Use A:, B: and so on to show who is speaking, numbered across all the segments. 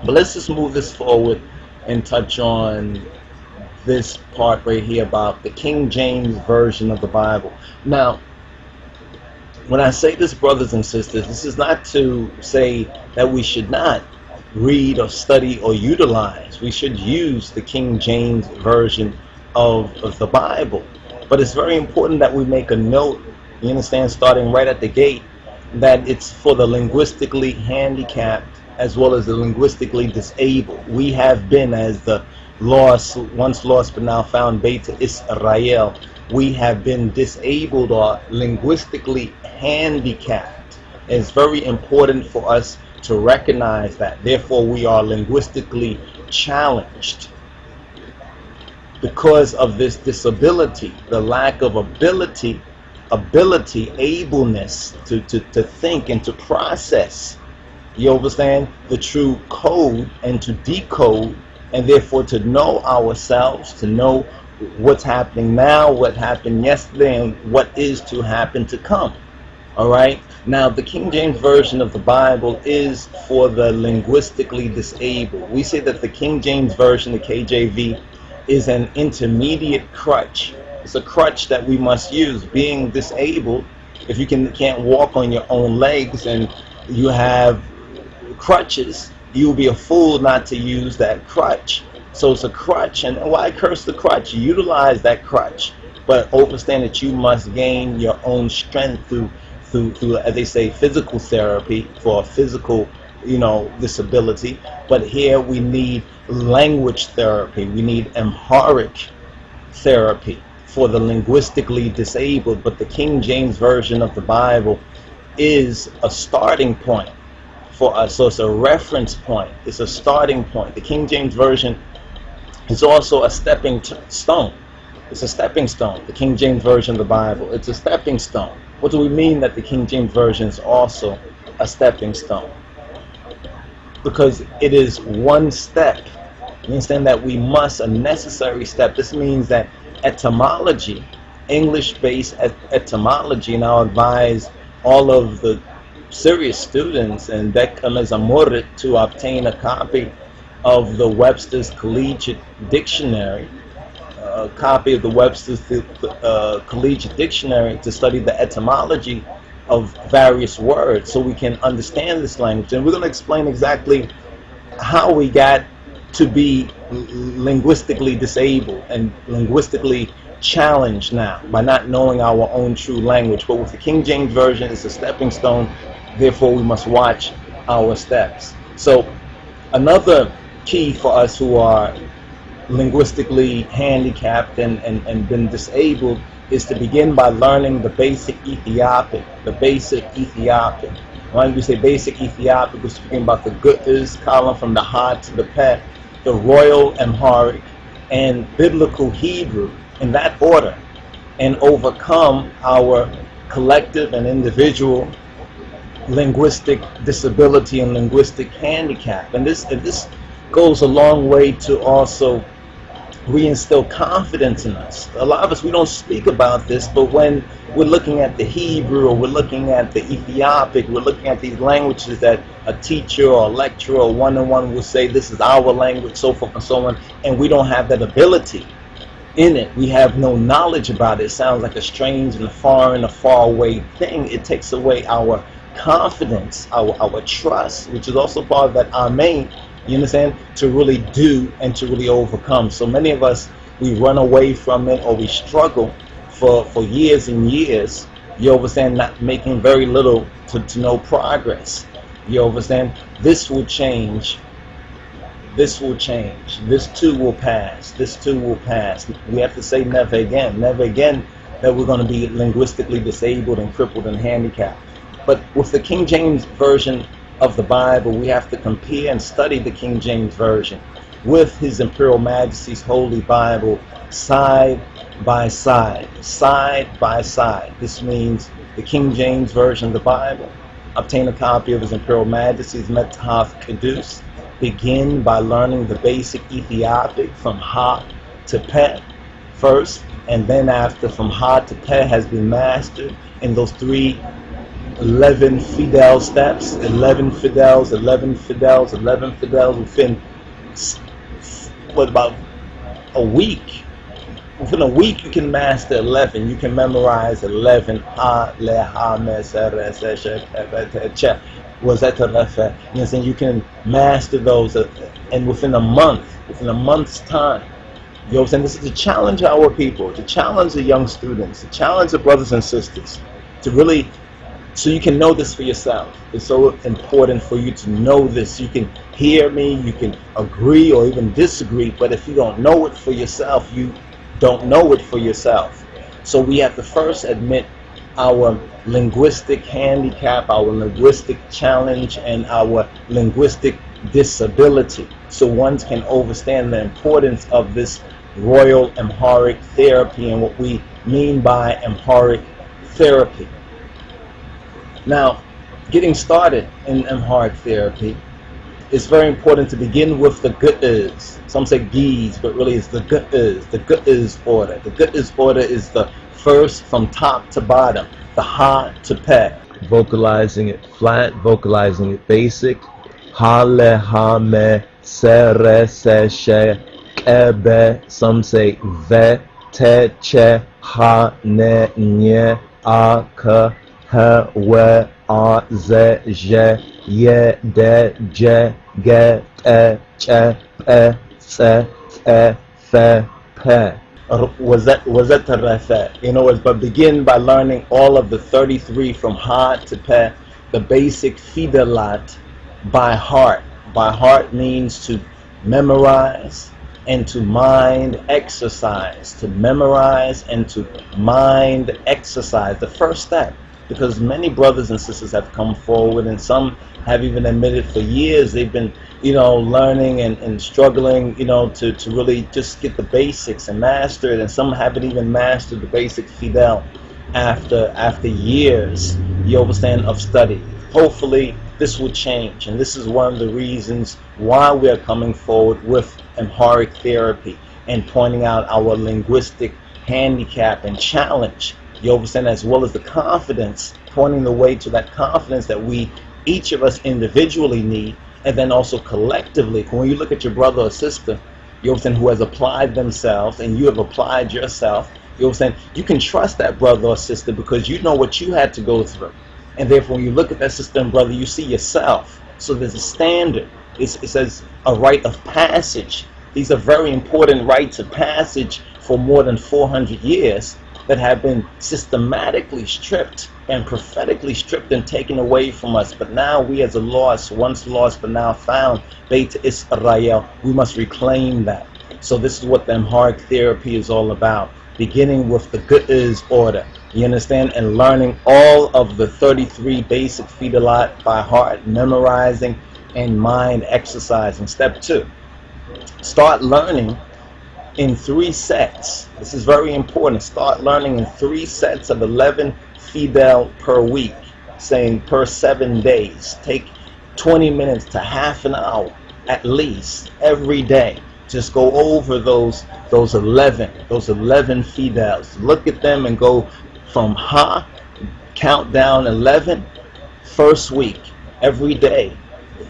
A: But let's just move this forward and touch on this part right here about the King James Version of the Bible. Now, when I say this, brothers and sisters, this is not to say that we should not read or study or utilize. We should use the King James Version of the Bible. But it's very important that we make a note, you understand, starting right at the gate, that it's for the linguistically handicapped as well as the linguistically disabled. We have been, as the lost, once lost but now found, Beta Israel, we have been disabled or linguistically handicapped. It's very important for us to recognize that. Therefore, we are linguistically challenged because of this disability, the lack of ability, ableness to think and to process, you understand, the true code and to decode, and therefore to know ourselves, to know what's happening now, what happened yesterday, and what is to happen to come. All right. Now, the King James Version of the Bible is for the linguistically disabled. We say that the King James Version, the KJV, is an intermediate crutch. It's a crutch that we must use. Being disabled, if you can't walk on your own legs and you have crutches, you'll be a fool not to use that crutch. So it's a crutch, and why curse the crutch? Utilize that crutch, but understand that you must gain your own strength through, as they say, physical therapy for a physical, disability. But here we need language therapy. We need Amharic therapy for the linguistically disabled. But the King James Version of the Bible is a starting point for us. So it's a reference point. It's a starting point. The King James Version is also a stepping stone. It's a stepping stone. The King James Version of the Bible, it's a stepping stone. What do we mean that the King James Version is also a stepping stone? Because it is one step. You understand that we must, a necessary step. This means that etymology, English-based etymology, and I'll advise all of the serious students and Amharic to obtain a copy of the Webster's Collegiate Dictionary, a copy of the Webster's Collegiate Dictionary, to study the etymology of various words so we can understand this language. And we're going to explain exactly how we got to be linguistically disabled and linguistically challenged now by not knowing our own true language. But with the King James Version, it's a stepping stone. Therefore, we must watch our steps. So another key for us who are linguistically handicapped and been disabled is to begin by learning the basic Ethiopic. The basic Ethiopic. When we say basic Ethiopic, we're speaking about the Guttas column from the Ha to the Pet, the Royal Amharic, and Biblical Hebrew in that order, and overcome our collective and individual linguistic disability and linguistic handicap. And this goes a long way to also reinstill confidence in us. A lot of us, we don't speak about this, but when we're looking at the Hebrew or we're looking at the Ethiopic, we're looking at these languages that a teacher or a lecturer or one-on-one will say, this is our language, so forth and so on, and we don't have that ability in it. We have no knowledge about it. It sounds like a strange and a foreign, a far away thing. It takes away our confidence, our trust, which is also part of that amen, you understand, to really do and to really overcome. So many of us, we run away from it, or we struggle for years and years, you understand, not making very little to no progress. You understand? This will change. This will change. This too will pass. This too will pass. We have to say never again. Never again that we're going to be linguistically disabled and crippled and handicapped. But with the King James Version of the Bible, we have to compare and study the King James Version with His Imperial Majesty's Holy Bible side by side. Side by side. This means the King James Version of the Bible. Obtain a copy of His Imperial Majesty's Methath Kedus. Begin by learning the basic Ethiopic from Ha to Pet first, and then after from Ha to Pet has been mastered in those three 11 Fidel steps, 11 Fidels, 11 Fidels, 11 Fidels within what, about a week. Within a week, you can master 11. You can memorize 11. Ha, le, ha, me, se, re, se, she, che, was that refe. You know what I'm saying? You can master those, and within a month's time. You know what I'm saying? This is to challenge our people, to challenge the young students, to challenge the brothers and sisters, to really, so you can know this for yourself. It's so important for you to know this. You can hear me, you can agree or even disagree, but if you don't know it for yourself, you don't know it for yourself. So we have to first admit our linguistic handicap, our linguistic challenge, and our linguistic disability, so one can understand the importance of this Royal Amharic therapy and what we mean by Amharic therapy. Now, getting started in Amharic therapy, it's very important to begin with the good is. Some say gees, but really it's the good is order. The good is order is the first from top to bottom, the ha to pe. Vocalizing it flat, vocalizing it basic. Ha le ha me, se re se she, ke be. Some say ve, te che, ha ne nye, a ke, he we, a ze je, ye de je, ge te che, pe se fe pe. Was that the refe? You know, but begin by learning all of the 33 from ha to pe, the basic fidelat, by heart. By heart means to memorize and to mind exercise. To memorize and to mind exercise. The first step, because many brothers and sisters have come forward, and some have even admitted for years they've been, you know, learning and struggling, you know, to really just get the basics and master it, and some haven't even mastered the basic Fidel after years, you understand, of study. Hopefully this will change, and this is one of the reasons why we are coming forward with Amharic therapy and pointing out our linguistic handicap and challenge, you understand, as well as the confidence, pointing the way to that confidence that we, each of us individually need, and then also collectively. When you look at your brother or sister, you understand, who has applied themselves and you have applied yourself, you understand, you can trust that brother or sister because you know what you had to go through. And therefore, when you look at that sister and brother, you see yourself. So there's a standard. It says a rite of passage. These are very important rites of passage for more than 400 years that have been systematically stripped and prophetically stripped and taken away from us. But now we, as a once lost but now found, Beit Israel, we must reclaim that. So this is what the Amharic therapy is all about, beginning with the good is order. You understand? And learning all of the 33 basic fidelat by heart, memorizing and mind exercising. Step 2, start learning in 3 sets. This is very important. Start learning in 3 sets of 11 Fidel per week, saying per 7 days. Take 20 minutes to half an hour at least every day. Just go over those 11 Fidels. Look at them and go from ha, count down 11, first week, every day.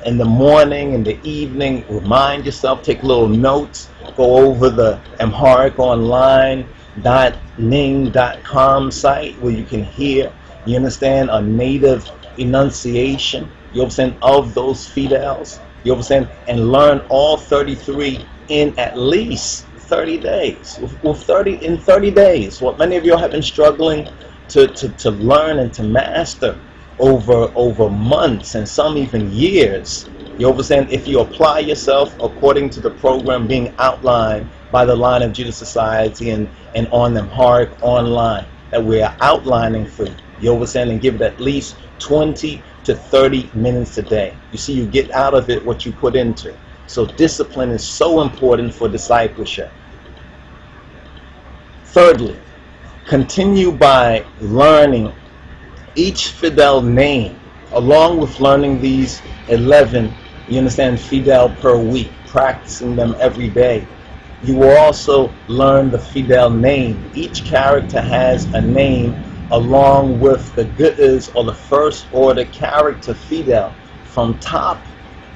A: In the morning, in the evening, remind yourself, take little notes, go over the Amharic online.ning.com site where you can hear, you understand, a native enunciation, you understand, of those Fidels, you understand, and learn all 33 in at least 30 days. In 30 days, what many of you have been struggling to learn and to master over months and some even years. You understand, if you apply yourself according to the program being outlined by the Line of Judah Society and on Amharic online that we are outlining for you, you understand, and give it at least 20 to 30 minutes a day. You see, you get out of it what you put into. So discipline is so important for discipleship. Thirdly, continue by learning each Fidel name, along with learning these 11, you understand, Fidel per week, practicing them every day. You will also learn the Fidel name. Each character has a name along with the Gu'ez or the first order character fidel, from top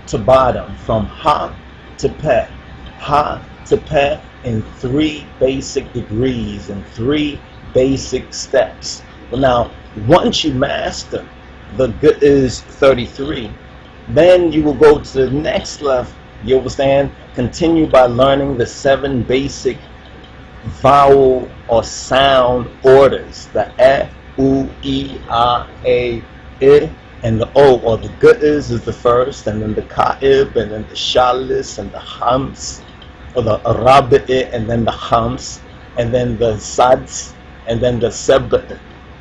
A: to bottom, from Ha to Peh. Ha to Peh in 3 basic degrees and 3 basic steps. Well, now, once you master the Gu'ez 33, then you will go to the next level. You understand? Continue by learning the 7 basic vowel or sound orders, the E, U, E, A, A, I, and the O, or the Gu'ez is the first, and then the Ka'ib, and then the Shalis, and the Hams, or the Rabi'i, and then the Hams, and then the Sads, and then the Sab'i.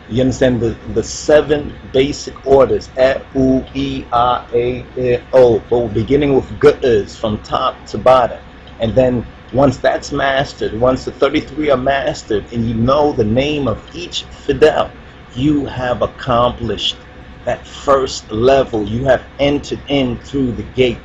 A: You understand the 7 basic orders, E, U, E, A, I, O, but beginning with Gu'ez from top to bottom. And then once that's mastered, once the 33 are mastered, and you know the name of each fidel, you have accomplished that first level. You have entered in through the gate.